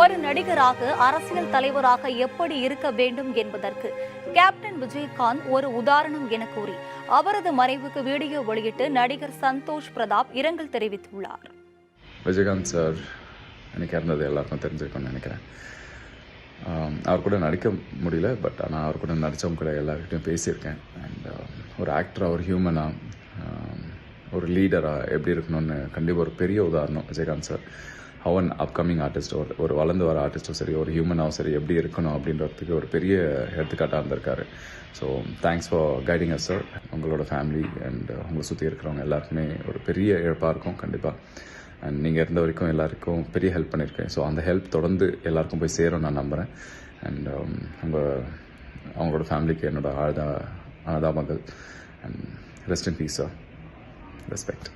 ஒரு நடிகராக அரசியல் தலைவராக எப்படி இருக்க வேண்டும் என்பதற்கு கேப்டன் விஜயகாந்த் ஒரு உதாரணம் என கூறி அவரது மறைவுக்கு வீடியோ வெளியிட்டு நடிகர் சந்தோஷ் பிரதாப் இரங்கல் தெரிவித்துள்ளார். விஜயகாந்த் சார் எனக்கு இறந்தது எல்லாருக்கும் தெரிஞ்சிருக்கும்னு நினைக்கிறேன். அவர் கூட நடிக்க முடியல, பட் ஆனால் அவர் கூட நடித்தவங்க கூட எல்லாருக்கிட்டையும் பேசியிருக்கேன். அண்ட் ஒரு ஆக்டராக, ஒரு ஹியூமனாக, ஒரு லீடராக எப்படி இருக்கணும்னு கண்டிப்பாக ஒரு பெரிய உதாரணம் விஜயகாந்த் சார். அவன் அப்கமிங் ஆர்டிஸ்டோ, ஒரு வளர்ந்து வர ஆர்டிஸ்ட்டும் சரி, ஒரு ஹியூமனாகவும் சரி எப்படி இருக்கணும் அப்படின்றதுக்கு ஒரு பெரிய எடுத்துக்காட்டாக இருந்திருக்காரு. So thanks for guiding as sir. உங்களோட ஃபேமிலி அண்ட் உங்களை சுற்றி இருக்கிறவங்க எல்லாருக்குமே ஒரு பெரிய இழப்பாக இருக்கும் கண்டிப்பாக. அண்ட் நீங்கள் இருந்த வரைக்கும் எல்லாருக்கும் பெரிய ஹெல்ப் பண்ணியிருக்கேன். ஸோ அந்த ஹெல்ப் தொடர்ந்து எல்லாருக்கும் போய் சேரும் நான் நம்புகிறேன். அண்ட் அவங்களோட ஃபேமிலிக்கு என்னோட ஆனதாமங்கள். And rest in peace sir. Respect.